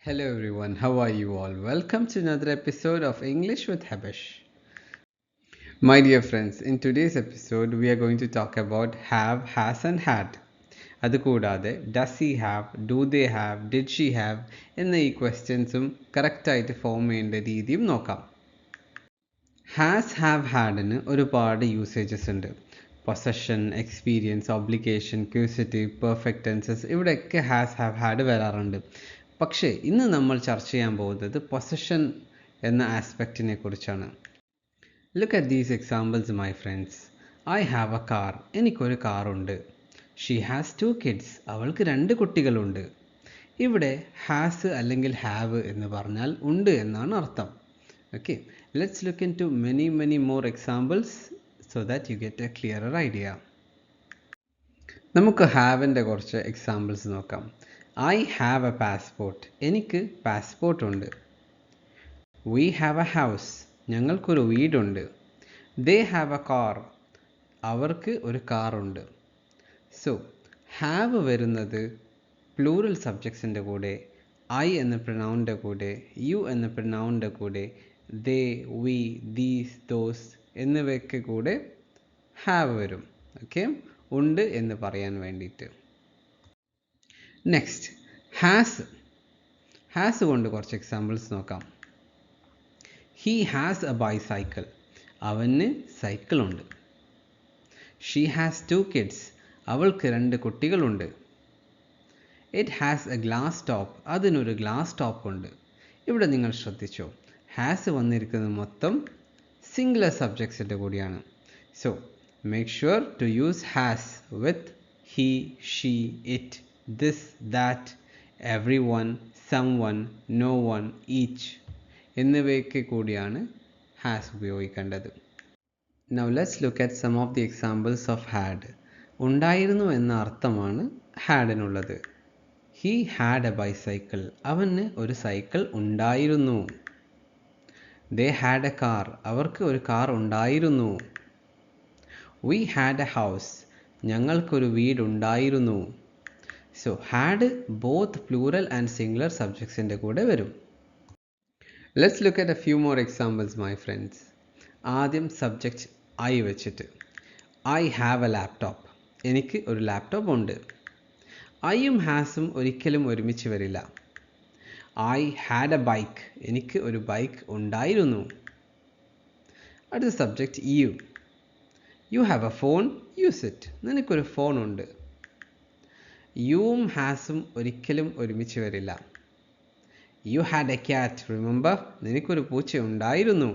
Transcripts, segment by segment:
Hello everyone, how are you all? Welcome to another episode of English with Habesh. My dear friends, in today's episode we are going to talk about have, has and had. അതുകൂടാതെ does he have, do they have, did she have എന്ന ഈ ക്വസ്റ്റ്യൻസും കറക്റ്റായിട്ട് form ചെയ്യേണ്ട രീതിയും നോക്കാം. Has have ഹാഡിന് ഒരുപാട് usages ഉണ്ട്. Possession, experience, obligation, causative, perfect tenses ഇവിടെയൊക്കെ ഹാസ് ഹാവ് ഹാഡ് വരാറുണ്ട്. പക്ഷേ ഇന്ന് നമ്മൾ ചർച്ച ചെയ്യാൻ പോകുന്നത് പൊസഷൻ എന്ന ആസ്പെക്റ്റിനെ കുറിച്ചാണ്. Look at these examples my friends. I have a car, എനിക്കൊരു കാറുണ്ട്. ഷീ ഹാസ് 2 കിഡ്സ്, അവൾക്ക് 2 കുട്ടികളുണ്ട്. ഇവിടെ ഹാസ് അല്ലെങ്കിൽ ഹാവ് എന്ന് പറഞ്ഞാൽ ഉണ്ട് എന്നാണ് അർത്ഥം. Okay, let's look into many more examples so that you get a clearer idea. നമുക്ക് ഹാവിൻ്റെ കുറച്ച് എക്സാമ്പിൾസ് നോക്കാം. I have a passport, എനിക്ക് പാസ്പോർട്ട് ഉണ്ട്. We have a house, ഞങ്ങൾക്കൊരു വീടുണ്ട്. They have a car, അവർക്ക് ഒരു കാറുണ്ട്. സോ ഹാവ് വരുന്നത് പ്ലൂറൽ സബ്ജക്ട്സിൻ്റെ കൂടെ, I എന്ന പ്രൊനൗണിൻ്റെ കൂടെ, you എന്ന പ്രൊനൗണിൻ്റെ കൂടെ, they, we, these, those എന്നിവയ്ക്ക് കൂടെ ഹാവ് വരും. ഓക്കെ, ഉണ്ട് എന്ന് പറയാൻ വേണ്ടിയിട്ട്. നെക്സ്റ്റ് ഹാസ് കൊണ്ട് കുറച്ച് എക്സാമ്പിൾസ് നോക്കാം. ഹീ ഹാസ് എ ബൈസൈക്കിൾ, അവന് സൈക്കിളുണ്ട്. ഷീ ഹാസ് 2 കിഡ്സ്, അവൾക്ക് 2 കുട്ടികളുണ്ട്. It has A glass top, അതിനൊരു ഗ്ലാസ് ടോപ്പ് ഉണ്ട്. ഇവിടെ നിങ്ങൾ ശ്രദ്ധിച്ചോ, ഹാസ് വന്നിരിക്കുന്നത് മൊത്തം സിംഗുലർ സബ്ജക്ട്സിൻ്റെ കൂടിയാണ്. So make sure to use has with he, she, it, this, that, everyone, someone, no one, each എന്നിവയൊക്കെ കൂടിയാണ് ഹാസ് ഉപയോഗിക്കേണ്ടത്. Now let's look at some of the examples of had. ഉണ്ടായിരുന്നു എന്ന അർത്ഥമാണ് ഹാഡിനുള്ളത്. He had a bicycle, അവന് ഒരു cycle ഉണ്ടായിരുന്നു. They had a car, അവർക്ക് ഒരു കാർ ഉണ്ടായിരുന്നു. We had a house, ഞങ്ങൾക്കൊരു വീടുണ്ടായിരുന്നു. So had both plural and singular സബ്ജക്ട്സിൻ്റെ കൂടെ വരും. Let's look at a few more examples my friends. ആദ്യം സബ്ജക്റ്റ് ഐ വെച്ചിട്ട്. ഐ ഹാവ് എ ലാപ്ടോപ്പ്, എനിക്ക് ഒരു ലാപ്ടോപ്പ് ഉണ്ട്. ഐയും ഹാസും ഒരിക്കലും ഒരുമിച്ച് വരില്ല. ഐ ഹാഡ് എ ബൈക്ക്, എനിക്ക് ഒരു ബൈക്ക് ഉണ്ടായിരുന്നു. അടുത്ത subject you. You have a phone, use it, നിനക്കൊരു ഫോൺ ഉണ്ട്. യുവും ഹാസും ഒരിക്കലും ഒരുമിച്ച് വരില്ല. You had a cat, remember, നിനക്കൊരു പൂച്ച ഉണ്ടായിരുന്നു.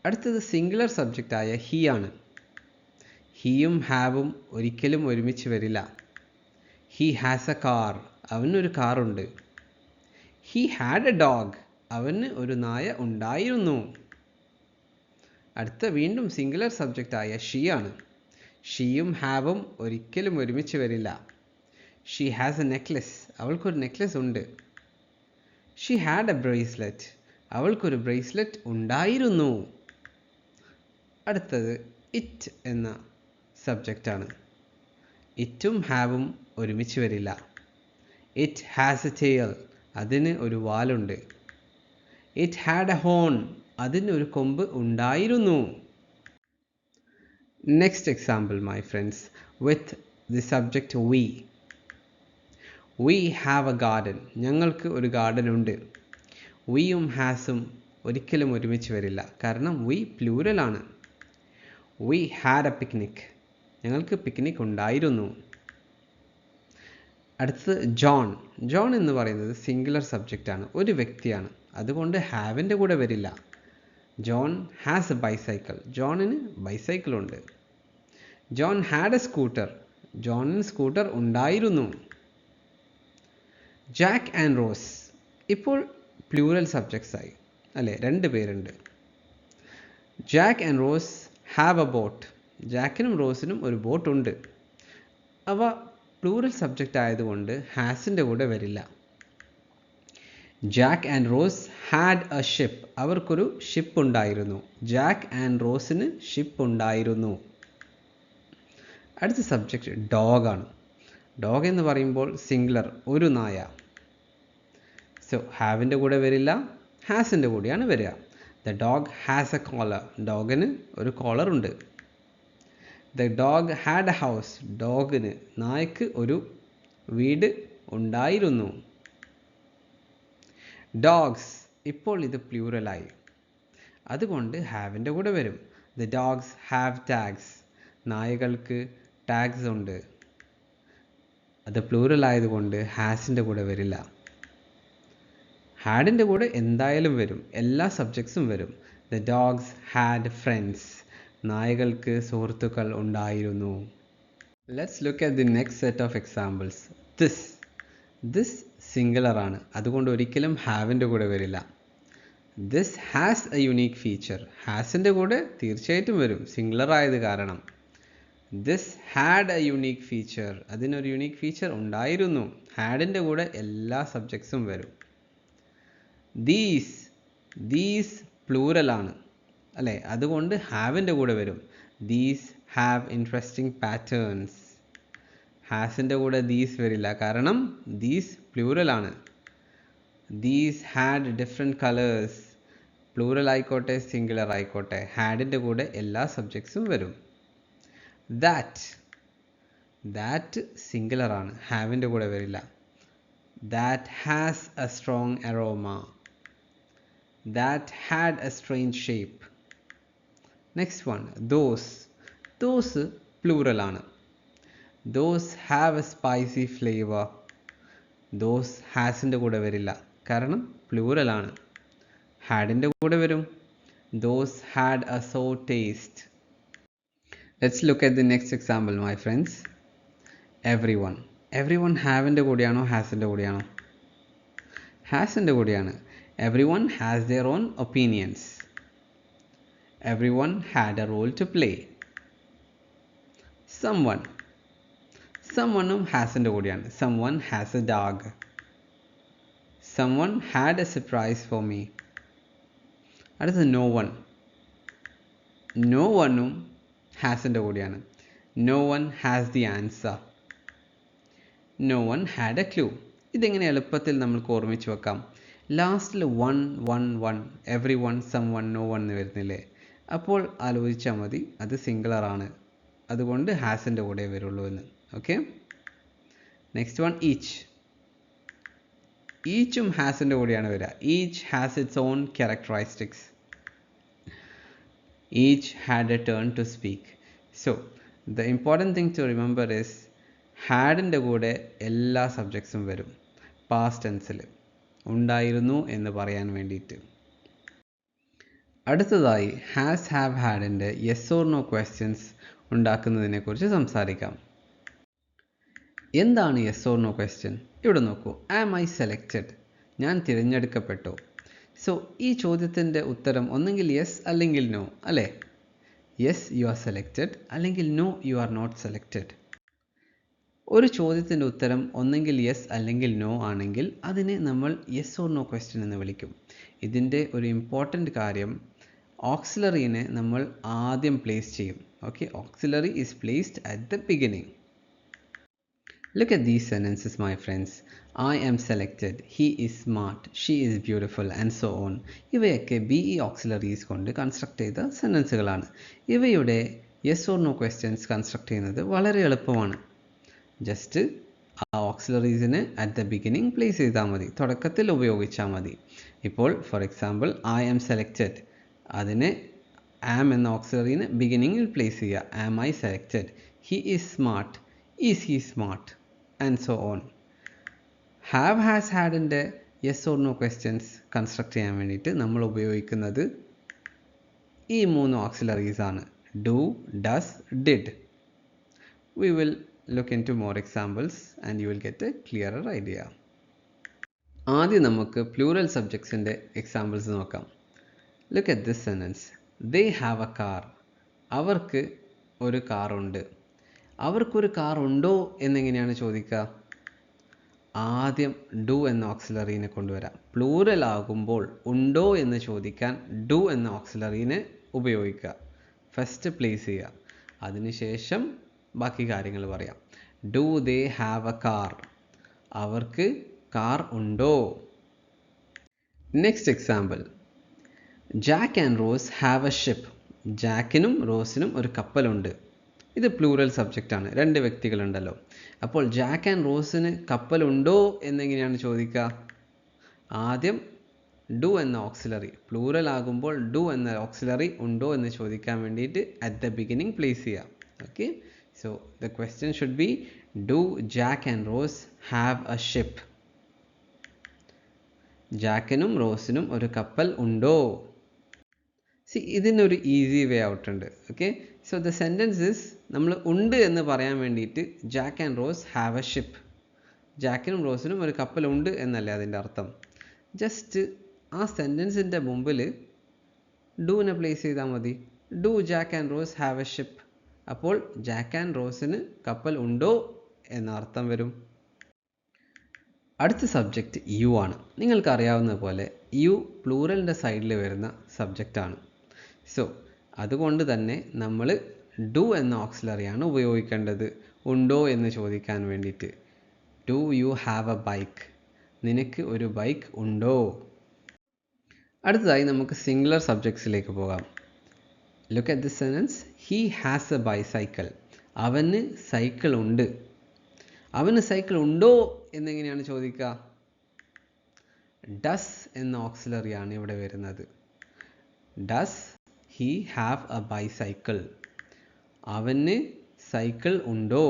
അടുത്തത് സിംഗുലർ സബ്ജക്റ്റായ ഹി ആണ്. ഹിയും ഹാവും ഒരിക്കലും ഒരുമിച്ച് വരില്ല. ഹി ഹാസ് എ കാർ, അവനൊരു കാറുണ്ട്. ഹി ഹാഡ് എ ഡോഗ്, അവന് ഒരു നായ ഉണ്ടായിരുന്നു. അടുത്ത വീണ്ടും സിംഗുലർ സബ്ജക്റ്റായ ഷീ ആണ്. ഷീയും ഹാവും ഒരിക്കലും ഒരുമിച്ച് വരില്ല. ഷീ ഹാസ് എ നെക്ലസ്, അവൾക്കൊരു നെക്ലസ് ഉണ്ട്. ഷീ ഹാഡ് എ ബ്രേസ്ലെറ്റ്, അവൾക്കൊരു ബ്രേസ്ലെറ്റ് ഉണ്ടായിരുന്നു. അടുത്തത് ഇറ്റ് എന്ന സബ്ജക്റ്റാണ്. ഇറ്റും ഹാവും ഒരുമിച്ച് വരില്ല. ഇറ്റ് ഹാസ് എ ടെയിൽ, അതിന് ഒരു വാലുണ്ട്. ഇറ്റ് ഹാഡ് എ ഹോൺ, അതിന് ഒരു കൊമ്പ് ഉണ്ടായിരുന്നു. Next example, my friends, with the subject we. We have a garden, ഞങ്ങൾക്ക് ഒരു ഗാർഡൻ ഉണ്ട്. വിയും ഹാസും ഒരിക്കലും ഒരുമിച്ച് വരില്ല, കാരണം we പ്ലൂറൽ ആണ്. We had a picnic, ഞങ്ങൾക്ക് പിക്നിക് ഉണ്ടായിരുന്നു. അടുത്തത് ജോൺ. ജോൺ എന്ന് പറയുന്നത് സിംഗുലർ സബ്ജക്റ്റ് ആണ്, ഒരു വ്യക്തിയാണ്, അതുകൊണ്ട് ഹാവിൻ്റെ കൂടെ വരില്ല. ജോൺ ഹാസ് എ ബൈസൈക്കിൾ, ജോണിന് ബൈസൈക്കിൾ ഉണ്ട്. ജോൺ ഹാഡ് എ സ്കൂട്ടർ, ജോണിന് സ്കൂട്ടർ ഉണ്ടായിരുന്നു. ജാക്ക് ആൻഡ് റോസ്, ഇപ്പോൾ പ്ലൂറൽ സബ്ജക്ട്സ് ആയി അല്ലേ, 2 പേരുണ്ട്. Jack and rose have a boat, ജാക്കിനും റോസിനും ഒരു ബോട്ട് ഉണ്ട്. അവ പ്ലൂറൽ സബ്ജക്റ്റ് ആയതുകൊണ്ട് ഹാസിൻ്റെ കൂടെ വരില്ല. Jack and rose had A ship, അവർക്കൊരു ഷിപ്പ് ഉണ്ടായിരുന്നു. ജാക്ക് ആൻഡ് റോസിന് ഷിപ്പ് ഉണ്ടായിരുന്നു. അടുത്ത സബ്ജക്റ്റ് ഡോഗാണ്. ഡോഗ് എന്ന് പറയുമ്പോൾ സിംഗുലർ, ഒരു നായ. സോ ഹാവിൻ്റെ കൂടെ വരില്ല, ഹാസിൻ്റെ കൂടെയാണ് വരിക. The dog has a collar. ഡോഗിന് ഒരു കോളർ ഉണ്ട്. The dog had a house. ഡോഗിന്, നായ്ക്ക് ഒരു വീട് ഉണ്ടായിരുന്നു. ഡോഗ്സ്, ഇപ്പോൾ ഇത് പ്ലൂറലായി, അതുകൊണ്ട് ഹാവിൻ്റെ കൂടെ വരും. The dogs have tags. നായകൾക്ക് ടാഗ്സ് ഉണ്ട്. അത് പ്ലൂറൽ ആയതുകൊണ്ട് ഹാസിൻ്റെ കൂടെ വരില്ല. ഹാഡിൻ്റെ കൂടെ എന്തായാലും വരും, എല്ലാ സബ്ജക്ട്സും വരും. The dogs had friends. നായകൾക്ക് സുഹൃത്തുക്കൾ ഉണ്ടായിരുന്നു. Let's look at the next set of examples. This singular ആണ്, അതുകൊണ്ട് ഒരിക്കലും ഹാവിൻ്റെ കൂടെ വരില്ല. This has a unique feature. ഹാസിൻ്റെ കൂടെ തീർച്ചയായിട്ടും വരും, സിംഗുലർ ആയത് കാരണം. This had a unique feature. അതിനൊരു യുണീക്ക് ഫീച്ചർ ഉണ്ടായിരുന്നു. ഹാഡിൻ്റെ കൂടെ എല്ലാ സബ്ജക്ട്സും വരും. ദീസ് പ്ലൂറൽ ആണ് അല്ലേ, അതുകൊണ്ട് ഹാവിൻ്റെ കൂടെ വരും. These have interesting patterns. ഹാസിൻ്റെ കൂടെ ദീസ് വരില്ല, കാരണം ദീസ് പ്ലൂറൽ ആണ്. These had different colours. Plural ആയിക്കോട്ടെ സിംഗുലർ ആയിക്കോട്ടെ, ഹാഡിൻ്റെ കൂടെ എല്ലാ സബ്ജക്ട്സും വരും. ദാറ്റ് സിംഗുലർ ആണ്, ഹാവിൻ്റെ കൂടെ വരില്ല. That has a strong aroma. That had a strange shape. Next one, those plural ആണ്. Those have a spicy flavour. Those ഹാസിൻ്റെ കൂടെ വരില്ല, കാരണം പ്ലൂറൽ ആണ്. ഹാഡിൻ്റെ കൂടെ വരും. Those had a sour taste. Let's look at the next example, my friends. Everyone ഹാവിൻ്റെ കൂടെയാണോ ഹാസിൻ്റെ കൂടെയാണോ? ഹാസിൻ്റെ കൂടെയാണ്. Everyone has their own opinions. Everyone had a role to play. Someoneും ഹാസിൻ്റെ കൂടെയാണ്. Someone has a dog. Someone had a surprise for me. അടുത്തത് no oneും ഹാസിൻ്റെ കൂടെയാണ്. No one has the answer. No one had a clue. ഇതെങ്ങനെ എളുപ്പത്തിൽ നമ്മൾക്ക് ഓർമ്മിച്ച് വെക്കാം? ലാസ്റ്റിൽ one, everyone, someone, no one എന്ന് വരുന്നില്ലേ? അപ്പോൾ ആലോചിച്ചാൽ മതി, അത് സിംഗുലർ ആണ്, അതുകൊണ്ട് ഹാസിൻ്റെ കൂടെ വരുള്ളൂ എന്ന്. ഓക്കെ, നെക്സ്റ്റ് വൺ, ഈച്ചും ഹാസിൻ്റെ കൂടെയാണ് വരിക. Each has it's on characteristics. Each had a turn to speak. So the important thing to remember is ഹാഡിൻ്റെ കൂടെ എല്ലാ സബ്ജക്ട്സും വരും, പാസ്റ്റ് ടെൻസിൽ ഉണ്ടായിരുന്നു എന്ന് പറയാൻ വേണ്ടിയിട്ട്. അടുത്തതായി ഹാസ് ഹാവ് ഹാഡിൻ്റെ യെസ് ഓർ നോ ക്വസ്റ്റ്യൻസ് ഉണ്ടാക്കുന്നതിനെ കുറിച്ച് സംസാരിക്കാം. എന്താണ് യെസ് ഓർ നോ ക്വസ്റ്റ്യൻ? ഇവിടെ നോക്കൂ, ആം ഐ സെലക്റ്റഡ്? ഞാൻ തിരഞ്ഞെടുക്കപ്പെട്ടോ? സോ ഈ ചോദ്യത്തിൻ്റെ ഉത്തരം ഒന്നെങ്കിൽ യെസ് അല്ലെങ്കിൽ നോ അല്ലേ? യെസ് യു ആർ സെലക്റ്റഡ്, അല്ലെങ്കിൽ no you are not selected. ഒരു ചോദ്യത്തിൻ്റെ ഉത്തരം ഒന്നെങ്കിൽ യെസ് അല്ലെങ്കിൽ നോ ആണെങ്കിൽ അതിനെ നമ്മൾ യെസ് ഓർ നോ ക്വസ്റ്റ്യൻ എന്ന് വിളിക്കും. ഇതിൻ്റെ ഒരു ഇമ്പോർട്ടൻ്റ് കാര്യം, ഓക്സിലറീനെ നമ്മൾ ആദ്യം പ്ലേസ് ചെയ്യും. Okay, auxiliary is placed at the beginning. Look at these sentences, my friends. I am selected. He is smart. She is beautiful, and so on. ഇവയൊക്കെ BE auxiliaries കൊണ്ട് കൺസ്ട്രക്ട് ചെയ്ത സെൻറ്റൻസുകളാണ്. ഇവയുടെ yes or no questions construct ചെയ്യുന്നത് വളരെ എളുപ്പമാണ്. Just ആ ഓക്സിലറീസിന് അറ്റ് ദ ബിഗിനിങ് പ്ലേസ് ചെയ്താൽ മതി, തുടക്കത്തിൽ ഉപയോഗിച്ചാൽ മതി. ഇപ്പോൾ for example I am selected, അതിനെ am എന്ന ഓക്സിലറീന് ബിഗിനിങ്ങിൽ പ്ലേസ് ചെയ്യുക. Am I selected? He is smart. Is he smart? And so on. Have, has, hadൻ്റെ yes or no questions construct ചെയ്യാൻ വേണ്ടിയിട്ട് നമ്മൾ ഉപയോഗിക്കുന്നത് ഈ 3 ഓക്സിലറീസ് ആണ്. Do, does, did. We will look into more examples and you will get a clearer idea. ആദ്യം നമുക്ക് plural സബ്ജക്ട്സിൻ്റെ examples നോക്കാം. Look at this sentence. They have a car. അവർക്ക് ഒരു കാറുണ്ട്. അവർക്കൊരു കാർ ഉണ്ടോ എന്നെങ്ങനെയാണ് ചോദിക്കുക? ആദ്യം ഡു എന്ന ഓക്സിലറീനെ കൊണ്ടുവരാം. പ്ലൂറൽ ആകുമ്പോൾ ഉണ്ടോ എന്ന് ചോദിക്കാൻ ഡു എന്ന ഓക്സിലറീനെ ഉപയോഗിക്കുക. ഫസ്റ്റ് പ്ലേസ് ചെയ്യുക, അതിനുശേഷം ബാക്കി കാര്യങ്ങൾ പറയാം. Do they have a car? അവർക്ക് കാർ ഉണ്ടോ? Next example, Jack and rose have a ship. ജാക്കിനും റോസിനും ഒരു കപ്പലുണ്ട്. ഇത് പ്ലൂറൽ സബ്ജക്റ്റാണ്, രണ്ട് വ്യക്തികളുണ്ടല്ലോ. അപ്പോൾ ജാക്ക് ആൻഡ് റോസിന് കപ്പലുണ്ടോ എന്നെങ്ങനെയാണ് ചോദിക്കുക? ആദ്യം ഡു എന്ന ഓക്സിലറി, പ്ലൂറൽ ആകുമ്പോൾ ഡു എന്ന ഓക്സിലറി ഉണ്ടോ എന്ന് ചോദിക്കാൻ വേണ്ടിയിട്ട് അറ്റ് ദ ബിഗിനിങ് പ്ലേസ് ചെയ്യാം. Okay, so the question should be do Jack and rose have a ship? ജാക്കിനും റോസിനും ഒരു കപ്പൽ ഉണ്ടോ? ഇതിനൊരു ഈസി വേ ഔട്ട് ഉണ്ട്. Okay, so the sentence is, നമ്മൾ ഉണ്ട് എന്ന് പറയാൻ വേണ്ടിയിട്ട് Jack and rose have a ship, ജാക്കിനും റോസിനും ഒരു കപ്പലുണ്ട് എന്നല്ലേ അതിൻ്റെ അർത്ഥം. ജസ്റ്റ് ആ സെൻറ്റൻസിൻ്റെ മുമ്പിൽ ഡൂനെ പ്ലേസ് ചെയ്താൽ മതി. Do Jack and rose have a ship. അപ്പോൾ ജാക്ക് ആൻഡ് റോസിന് കപ്പൽ ഉണ്ടോ എന്ന അർത്ഥം വരും. അടുത്ത സബ്ജക്റ്റ് യു ആണ്. നിങ്ങൾക്ക് അറിയാവുന്ന പോലെ യു പ്ലൂറലിൻ്റെ സൈഡിൽ വരുന്ന സബ്ജക്റ്റാണ്. സോ അതുകൊണ്ട് തന്നെ നമ്മൾ ഡു എന്ന ഓക്സിലറിയാണ് ഉപയോഗിക്കേണ്ടത് ഉണ്ടോ എന്ന് ചോദിക്കാൻ വേണ്ടിയിട്ട്. Do you have A bike? നിനക്ക് ഒരു ബൈക്ക് ഉണ്ടോ? അടുത്തതായി നമുക്ക് സിംഗുലർ സബ്ജക്ട്സിലേക്ക് പോകാം. Look at this sentence, he has a bicycle. അവന് സൈക്കിൾ ഉണ്ട്. അവന് സൈക്കിൾ ഉണ്ടോ എന്നെങ്ങനെയാണ് ചോദിക്കുക? ഡസ് എന്ന ഓക്സിലറിയാണ് ഇവിടെ വരുന്നത്. Does he have a bicycle? അവന് സൈക്കിൾ ഉണ്ടോ?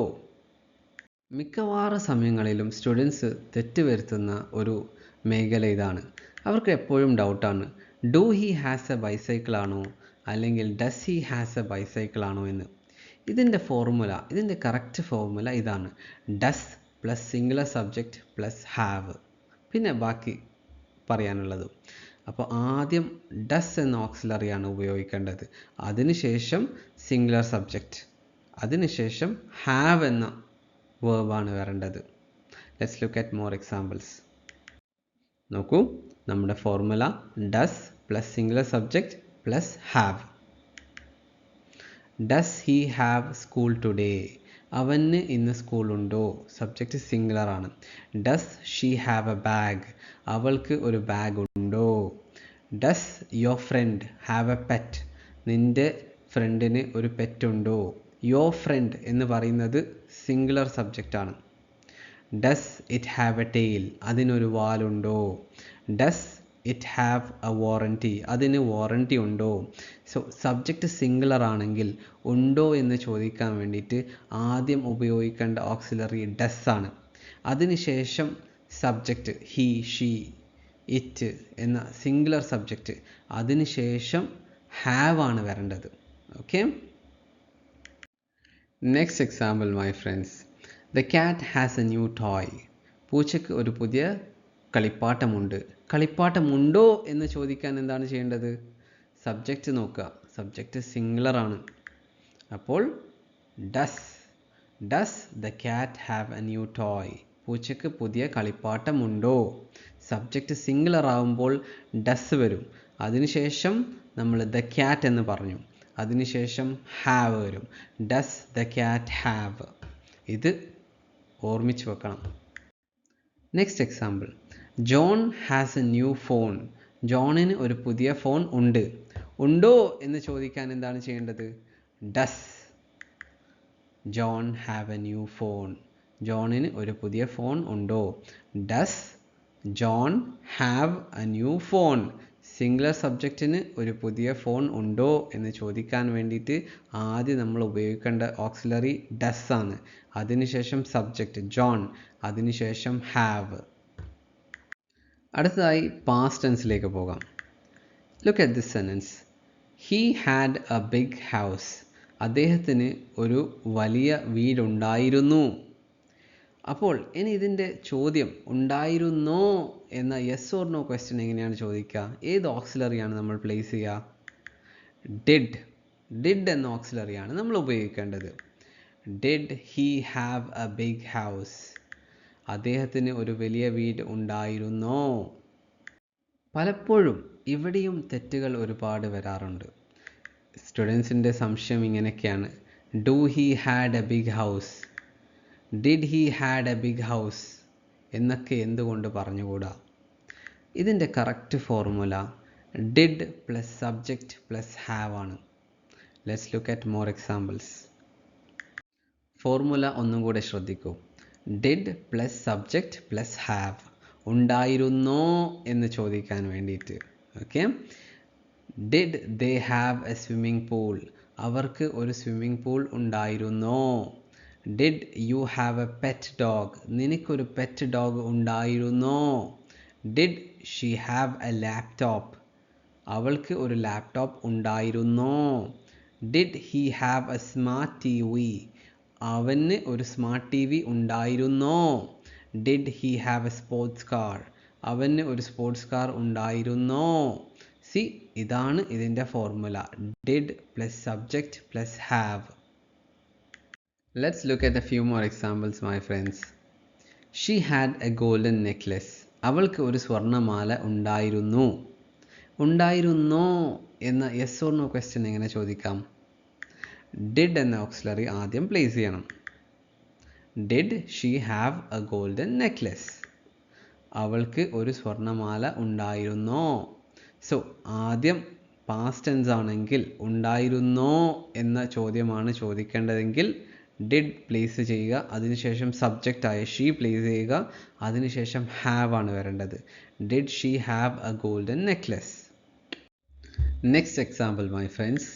മിക്കവാറും സമയങ്ങളിലും സ്റ്റുഡൻസ് തെറ്റ് വരുത്തുന്ന ഒരു മേഖല ഇതാണ്. അവർക്ക് എപ്പോഴും ഡൗട്ടാണ്, do he has a bicycle ആണോ അല്ലെങ്കിൽ does he has a bicycle ആണോ എന്ന്. ഇതിൻ്റെ കറക്റ്റ് ഫോർമുല ഇതാണ്: does plus singular subject plus have, പിന്നെ ബാക്കി പറയാനുള്ളത്. അപ്പോൾ ആദ്യം ഡസ് എന്ന ഓക്സിലറിയാണ് ഉപയോഗിക്കേണ്ടത്, അതിനുശേഷം സിംഗുലർ സബ്ജക്റ്റ്, അതിനുശേഷം ഹാവ് എന്ന വേർബാണ് വരേണ്ടത്. Let's look at more examples. നോക്കൂ, നമ്മുടെ formula does plus singular subject plus have. Does he have school today? അവന് ഇന്ന് സ്കൂളുണ്ടോ? സബ്ജക്റ്റ് സിംഗുലർ ആണ്. Does she have a bag? അവൾക്ക് ഒരു ബാഗ് ഉണ്ടോ? Does your friend have a pet? നിൻ്റെ ഫ്രണ്ടിന് ഒരു പെറ്റ് ഉണ്ടോ? യുവർ ഫ്രണ്ട് എന്ന് പറയുന്നത് സിംഗുലർ സബ്ജക്റ്റ് ആണ്. Does it have a tail? അതിനൊരു വാലുണ്ടോ? Does it have a warranty? അതിന് വാറണ്ടി ഉണ്ടോ? സോ സബ്ജക്റ്റ് സിംഗുലർ ആണെങ്കിൽ ഉണ്ടോ എന്ന് ചോദിക്കാൻ വേണ്ടിയിട്ട് ആദ്യം ഉപയോഗിക്കേണ്ട ഓക്സിലറി ഡസ് ആണ്. അതിനുശേഷം സബ്ജക്റ്റ് ഹി, ഷീ, ഇറ്റ് എന്ന സിംഗുലർ സബ്ജക്റ്റ്, അതിനുശേഷം ഹാവ് ആണ് വരേണ്ടത്. Okay, next example my friends. The cat has A new toy. പൂച്ചയ്ക്ക് ഒരു പുതിയ കളിപ്പാട്ടമുണ്ട്. കളിപ്പാട്ടമുണ്ടോ എന്ന് ചോദിക്കാൻ എന്താണ് ചെയ്യേണ്ടത്? സബ്ജക്റ്റ് നോക്കുക, സബ്ജക്റ്റ് സിംഗുലർ ആണ്. അപ്പോൾ does the cat have a new toy? പൂച്ചയ്ക്ക് പുതിയ കളിപ്പാട്ടമുണ്ടോ? സബ്ജക്റ്റ് സിംഗുലർ ആവുമ്പോൾ ഡസ് വരും. അതിനുശേഷം നമ്മൾ ദ ക്യാറ്റ് എന്ന് പറഞ്ഞു, അതിനുശേഷം ഹാവ് വരും. Does the cat have? ഇത് ഓർമ്മിച്ച് വെക്കണം. Next example, John has A new phone. ജോണിന് ഒരു പുതിയ ഫോൺ ഉണ്ട്. ഉണ്ടോ എന്ന് ചോദിക്കാൻ എന്താണ് ചെയ്യേണ്ടത്? Does John have a new phone? ജോണിന് ഒരു പുതിയ ഫോൺ ഉണ്ടോ? Does John have a new phone? Singular സബ്ജക്റ്റിന് ഒരു പുതിയ ഫോൺ ഉണ്ടോ എന്ന് ചോദിക്കാൻ വേണ്ടിയിട്ട് ആദ്യം നമ്മൾ ഉപയോഗിക്കേണ്ട ഓക്സിലറി ഡസ് ആണ്. അതിനുശേഷം സബ്ജക്റ്റ് ജോൺ, അതിനുശേഷം ഹാവ്. അടുത്തതായി പാസ്റ്റ് ടെൻസിലേക്ക് പോകാം. Look at this sentence, he had a big house. അദ്ദേഹത്തിന് ഒരു വലിയ വീടുണ്ടായിരുന്നു. അപ്പോൾ ഇനി ഇതിൻ്റെ ചോദ്യം ഉണ്ടായിരുന്നോ എന്ന യെസ് ഓർ നോ ക്വസ്റ്റ്യൻ എങ്ങനെയാണ് ചോദിക്കുക? ഏത് ഓക്സിലറിയാണ് നമ്മൾ പ്ലേസ് ചെയ്യുക? ഡിഡ് എന്ന ഓക്സിലറിയാണ് നമ്മൾ ഉപയോഗിക്കേണ്ടത്. Did he have a big house? അദ്ദേഹത്തിന് ഒരു വലിയ വീട് ഉണ്ടായിരുന്നോ? പലപ്പോഴും ഇവിടെയും തെറ്റുകൾ ഒരുപാട് വരാറുണ്ട്. സ്റ്റുഡൻസിൻ്റെ സംശയം ഇങ്ങനെയൊക്കെയാണ്: do he had a big house? Did he had a big house എന്നൊക്കെ എന്തുകൊണ്ട് പറഞ്ഞുകൂടാ? ഇതിൻ്റെ correct formula did plus subject plus have ആണ്. Let's look at more examples. Formula ഒന്നും കൂടെ ശ്രദ്ധിക്കൂ. Did plus subject plus have, ഉണ്ടായിരുന്നോ എന്ന് ചോദിക്കാൻ വേണ്ടിയിട്ട്. Okay, did they have a swimming pool, അവർക്ക് ഒരു സ്വിമ്മിംഗ് പൂൾ ഉണ്ടായിരുന്നോ. Did you have a pet dog, നിനക്കൊരു പെറ്റ് ഡോഗ് ഉണ്ടായിരുന്നോ. Did she have a laptop, അവൾക്ക് ഒരു ലാപ്ടോപ്പ് ഉണ്ടായിരുന്നോ. Did he have a smart T V, അവന് ഒരു സ്മാർട്ട് ടി വി ഉണ്ടായിരുന്നോ. Did he have a sports car, അവന് ഒരു സ്പോർട്സ് കാർ ഉണ്ടായിരുന്നോ. സി, ഇതാണ് ഇതിൻ്റെ formula, did plus subject plus have. Let's look at a few more examples my friends. She had a golden necklace, അവൾക്ക് ഒരു സ്വർണ്ണമാല ഉണ്ടായിരുന്നു. ഉണ്ടായിരുന്നോ എന്ന യെസ് ഓർ നോ ക്വസ്റ്റ്യൻ എങ്ങനെ ചോദിക്കാം? ഡിഡ് എന്ന ഓക്സിലറി ആദ്യം പ്ലേസ് ചെയ്യണം. Did she have A golden necklace, അവൾക്ക് ഒരു സ്വർണ്ണമാല ഉണ്ടായിരുന്നോ. സോ ആദ്യം പാസ്റ്റ് ടെൻസ് ആണെങ്കിൽ ഉണ്ടായിരുന്നോ എന്ന ചോദ്യമാണ് ചോദിക്കേണ്ടതെങ്കിൽ ഡിഡ് പ്ലേസ് ചെയ്യുക, അതിനുശേഷം സബ്ജക്റ്റായ ഷീ പ്ലേസ് ചെയ്യുക, അതിനുശേഷം ഹാവ് ആണ് വരേണ്ടത്. Did she have A golden necklace. Next example my friends.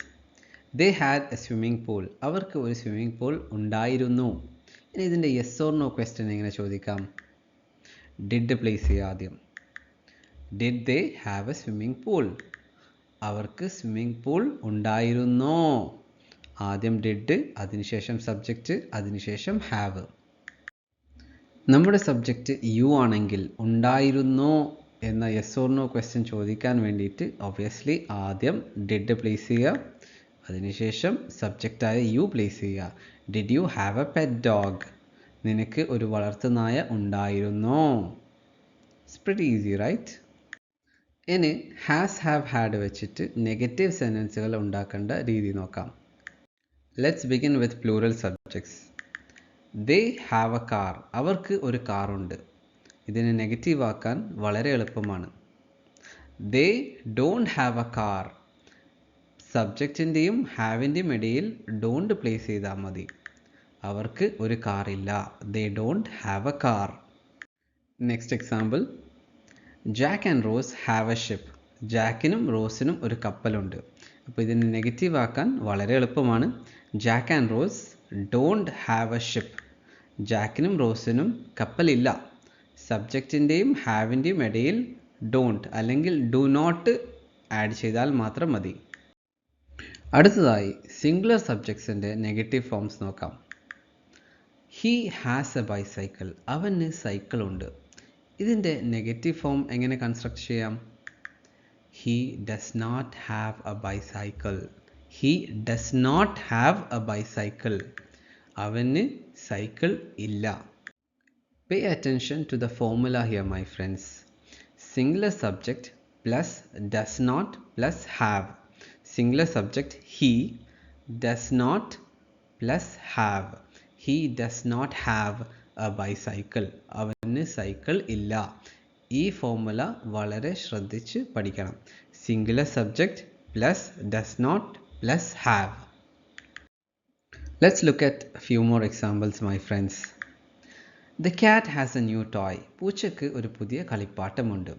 They had A swimming pool, അവർക്ക് ഒരു സ്വിമ്മിംഗ് പൂൾ ഉണ്ടായിരുന്നു. ഇനി ഇതിൻ്റെ യെസ് ഓർ നോ ക്വസ്റ്റ്യൻ എങ്ങനെ ചോദിക്കാം? ഡിഡ് പ്ലേസ് ചെയ്യുക ആദ്യം. Did they have a swimming pool, അവർക്ക് സ്വിമ്മിംഗ് പൂൾ ഉണ്ടായിരുന്നോ. ആദ്യം ഡിഡ്, അതിനുശേഷം സബ്ജക്റ്റ്, അതിനുശേഷം ഹാവ്. നമ്മുടെ സബ്ജക്റ്റ് യു ആണെങ്കിൽ ഉണ്ടായിരുന്നോ എന്ന യെസ് ഓർ നോ ക്വസ്റ്റ്യൻ ചോദിക്കാൻ വേണ്ടിയിട്ട് ഒബ്വിയസ്ലി ആദ്യം ഡിഡ് പ്ലേസ് ചെയ്യുക, അതിനുശേഷം സബ്ജക്റ്റായ യു പ്ലേസ് ചെയ്യുക. Did you have a pet dog, നിനക്ക് ഒരു വളർത്തുനായ ഉണ്ടായിരുന്നോ. It's pretty easy right. ഇനി ഹാസ് ഹാവ് ഹാഡ് വെച്ചിട്ട് നെഗറ്റീവ് സെൻറ്റൻസുകൾ ഉണ്ടാക്കേണ്ട രീതി നോക്കാം. Let's begin with plural subjects. They have a car, അവർക്ക് ഒരു കാറുണ്ട്. ഇതിനെ നെഗറ്റീവ് ആക്കാൻ വളരെ എളുപ്പമാണ്. They don't have a car, സബ്ജക്റ്റിൻ്റെയും ഹാവിൻ്റെയും ഇടയിൽ ഡോണ്ട് പ്ലേസ് ചെയ്താൽ മതി. അവർക്ക് ഒരു കാറില്ല. They don't have a car. Next example. Jack and rose have a ship, ജാക്കിനും റോസിനും ഒരു കപ്പലുണ്ട്. അപ്പോൾ ഇതിനെ നെഗറ്റീവ് ആക്കാൻ വളരെ എളുപ്പമാണ്. Jack and Rose don't have a ship, ജാക്കിനും റോസിനും കപ്പലില്ല. സബ്ജക്റ്റിൻ്റെയും ഹാവിൻ്റെയും ഇടയിൽ ഡോണ്ട് അല്ലെങ്കിൽ ഡു നോട്ട് ആഡ് ചെയ്താൽ മാത്രം മതി. അടുത്തതായി സിംഗുലർ സബ്ജക്ട്സിൻ്റെ നെഗറ്റീവ് ഫോംസ് നോക്കാം. ഹി ഹാസ് എ ബൈസൈക്കിൾ, അവന് സൈക്കിൾ ഉണ്ട്. ഇതിൻ്റെ നെഗറ്റീവ് ഫോം എങ്ങനെ കൺസ്ട്രക്ട് ചെയ്യാം? He does not have a bicycle, he does not have a bicycle, അവന് സൈക്കിൾ ഇല്ല. Pay attention to the formula here my friends. Singular subject plus does not plus have. Singular subject he does not plus have. He does not have a bicycle. അവന് cycle ഇല്ല. ഈ formula വളരെ ശ്രദ്ധിച്ച് പഠിക്കണം. Singular subject plus does not plus have. Let's look at a few more examples my friends. The cat has a new toy. പൂച്ചയ്ക്ക് ഒരു പുതിയ കളിപ്പാട്ടമുണ്ട്.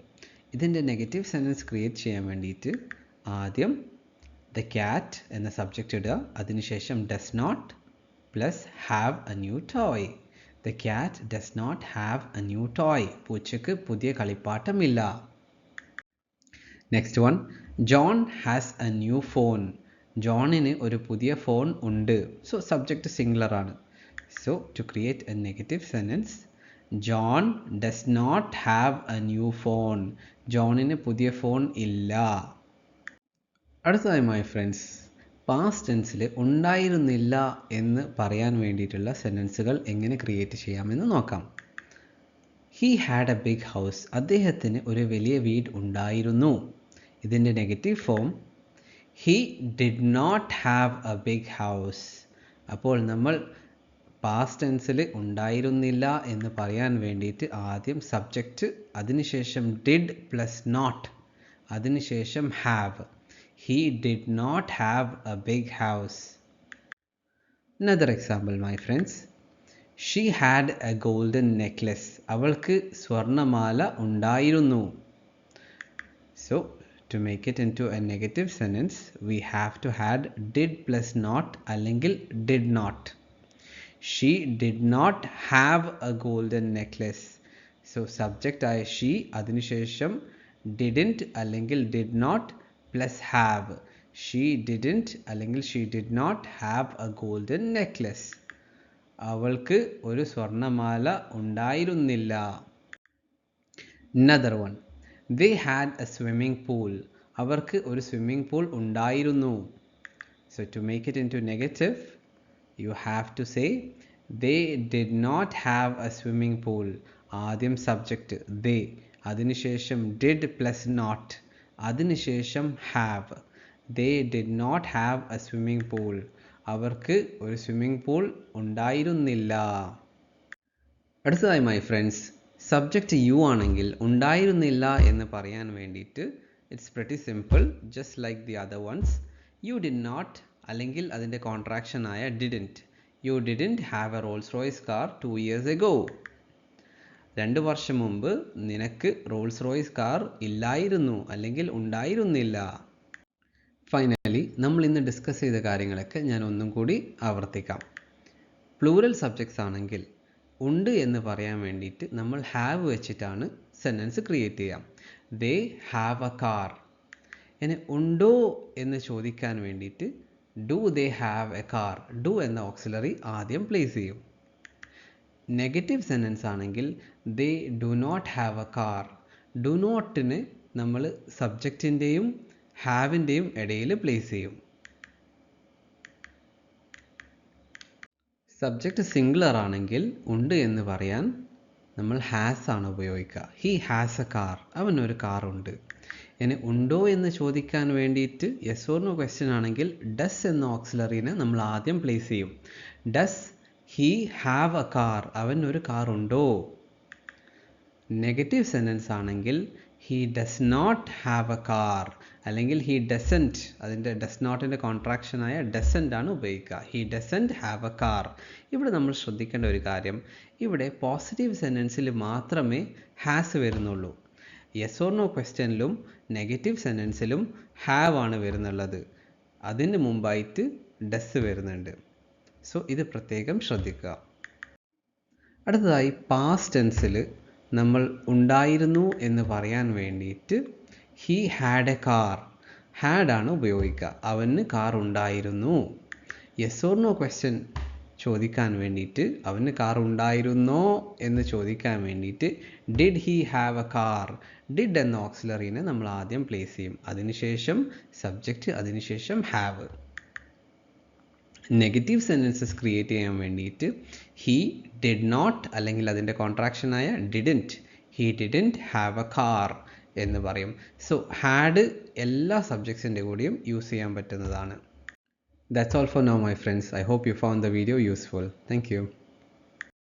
ഇതിൻ്റെ നെഗറ്റീവ് സെൻറ്റൻസ് ക്രിയേറ്റ് ചെയ്യാൻ വേണ്ടിയിട്ട് ആദ്യം the cat എന്ന സബ്ജക്റ്റ് ഇടുക, അതിനുശേഷം does not plus have a new toy. The cat does not have a new toy. പൂച്ചയ്ക്ക് പുതിയ കളിപ്പാട്ടമില്ല. Next one. John has a new phone. ജോണിന് ഒരു പുതിയ ഫോൺ ഉണ്ട്. സോ സബ്ജക്റ്റ് സിംഗുലർ ആണ്. So to create a negative sentence, John does not have a new phone. ജോണിന് പുതിയ ഫോൺ ഇല്ല. അടുത്തതായി മൈ ഫ്രണ്ട്സ്, പാസ്റ്റ് ടെൻസിൽ ഉണ്ടായിരുന്നില്ല എന്ന് പറയാൻ വേണ്ടിയിട്ടുള്ള സെൻറ്റൻസുകൾ എങ്ങനെ ക്രിയേറ്റ് ചെയ്യാമെന്ന് നോക്കാം. He had a big house. അദ്ദേഹത്തിന് ഒരു വലിയ വീട് ഉണ്ടായിരുന്നു. ഇതിൻ്റെ negative form he did not have a big house. അപ്പോൾ നമ്മൾ പാസ്റ്റ് ടെൻസിൽ ഉണ്ടായിരുന്നില്ല എന്ന് പറയാൻ വേണ്ടിയിട്ട് ആദ്യം സബ്ജക്റ്റ്, അതിനുശേഷം ഡിഡ് പ്ലസ് നോട്ട്, അതിനുശേഷം have. He did not have a big house. Another example, my friends. She had a golden necklace. അവൾക്ക് സ്വർണ്ണമാല ഉണ്ടായിരുന്നു. So, to make it into a negative sentence, we have to add did plus not അല്ലെങ്കിൽ did not. She did not have a golden necklace. So, subject ആയ she, അതിനുശേഷം didn't അല്ലെങ്കിൽ did not plus have. She didn't അല്ലെങ്കിൽ she did not have a golden necklace. അവൾക്ക് ഒരു സ്വർണ്ണമാല ഉണ്ടായിരുന്നില്ല. Another one. They had a swimming pool. അവർക്ക് ഒരു swimming pool ഉണ്ടായിരുന്നു. So to make it into negative, you have to say they did not have a swimming pool. ആദ്യം subject they, അതിനുശേഷം did plus not, അതിനുശേഷം have. They did not have a swimming pool. അവർക്ക് ഒരു swimming pool ഉണ്ടായിരുന്നില്ല. അടുത്തതായി my friends, subject U ആണെങ്കിൽ ഉണ്ടായിരുന്നില്ല എന്ന് പറയാൻ വേണ്ടിയിട്ട് it's pretty simple, just like the other ones. You did not അല്ലെങ്കിൽ അതിൻ്റെ കോൺട്രാക്ഷൻ ആയ didn't. You didn't have a Rolls Royce car 2 years ago. 2 വർഷം മുമ്പ് നിനക്ക് റോൾസ് റോയ്സ് കാർ ഇല്ലായിരുന്നു അല്ലെങ്കിൽ ഉണ്ടായിരുന്നില്ല. ഫൈനലി നമ്മൾ ഇന്ന് ഡിസ്കസ് ചെയ്ത കാര്യങ്ങളൊക്കെ ഞാൻ ഒന്നും കൂടി ആവർത്തിക്കാം. പ്ലൂറൽ സബ്ജക്ട്സ് ആണെങ്കിൽ ഉണ്ട് എന്ന് പറയാൻ വേണ്ടിയിട്ട് നമ്മൾ ഹാവ് വെച്ചിട്ടാണ് സെൻറ്റൻസ് ക്രിയേറ്റ് ചെയ്യാം. They have a car. ഇനി ഉണ്ടോ എന്ന് ചോദിക്കാൻ വേണ്ടിയിട്ട് do they have a car, do എന്ന ഓക്സിലറി ആദ്യം പ്ലേസ് ചെയ്യും. നെഗറ്റീവ് സെൻറ്റൻസ് ആണെങ്കിൽ they do not have a car. Do നോട്ടിന് നമ്മൾ സബ്ജക്റ്റിൻ്റെയും ഹാവിൻ്റെയും ഇടയിൽ പ്ലേസ് ചെയ്യും. സബ്ജക്റ്റ് സിംഗുലർ ആണെങ്കിൽ ഉണ്ട് എന്ന് പറയാൻ നമ്മൾ ഹാസ് ആണ് ഉപയോഗിക്കുക. ഹി ഹാസ് എ കാർ, അവനൊരു കാറുണ്ട്. ഇനി ഉണ്ടോ എന്ന് ചോദിക്കാൻ വേണ്ടിയിട്ട് യെസ് ഓർ നോ ക്വസ്റ്റ്യൻ ആണെങ്കിൽ ഡസ് എന്ന ഓക്സിലറിനെ നമ്മൾ ആദ്യം പ്ലേസ് ചെയ്യും. Does he have a car, അവൻ ഒരു കാർ ഉണ്ടോ. നെഗറ്റീവ് സെൻറ്റൻസ് ആണെങ്കിൽ he does not have a car അല്ലെങ്കിൽ ഹി ഡസൻറ്റ്, അതിൻ്റെ ഡസ് നോട്ടിൻ്റെ കോൺട്രാക്ഷനായ ഡസൻറ്റ് ആണ് ഉപയോഗിക്കുക. He doesn't have a car. ഇവിടെ നമ്മൾ ശ്രദ്ധിക്കേണ്ട ഒരു കാര്യം, ഇവിടെ പോസിറ്റീവ് സെൻറ്റൻസിൽ മാത്രമേ ഹാസ് വരുന്നുള്ളൂ. യെസ് ഓർ നോ ക്വസ്റ്റ്യനിലും നെഗറ്റീവ് സെൻറ്റൻസിലും ഹാവ് ആണ് വരുന്നുള്ളത്. അതിന് മുമ്പായിട്ട് ഡസ് വരുന്നുണ്ട്. സോ ഇത് പ്രത്യേകം ശ്രദ്ധിക്കുക. അടുത്തതായി പാസ്റ്റ് ടെൻസിൽ നമ്മൾ ഉണ്ടായിരുന്നു എന്ന് പറയാൻ വേണ്ടിയിട്ട് he had A car, had ആണ് ഉപയോഗിക്കുക. അവന് കാർ ഉണ്ടായിരുന്നു. യെസ് ഓർ നോ ക്വസ്റ്റ്യൻ ചോദിക്കാൻ വേണ്ടിയിട്ട് അവന് കാർ ഉണ്ടായിരുന്നോ എന്ന് ചോദിക്കാൻ വേണ്ടിയിട്ട് did he have a car, did എന്ന ഓക്സിലറിനെ നമ്മൾ ആദ്യം പ്ലേസ് ചെയ്യും. അതിനുശേഷം സബ്ജക്റ്റ്, അതിനുശേഷം ഹാവ്. നെഗറ്റീവ് സെൻറ്റൻസസ് ക്രിയേറ്റ് ചെയ്യാൻ വേണ്ടിയിട്ട് ഹി ഡിഡ് നോട്ട് അല്ലെങ്കിൽ അതിൻ്റെ കോൺട്രാക്ഷനായ didn't, he didn't have a car എന്ന് പറയും. സോ ഹാഡ് എല്ലാ സബ്ജക്ട്സിൻ്റെ കൂടെയും യൂസ് ചെയ്യാൻ പറ്റുന്നതാണ്. That's all for now, my friends. I hope you found the video useful. Thank you.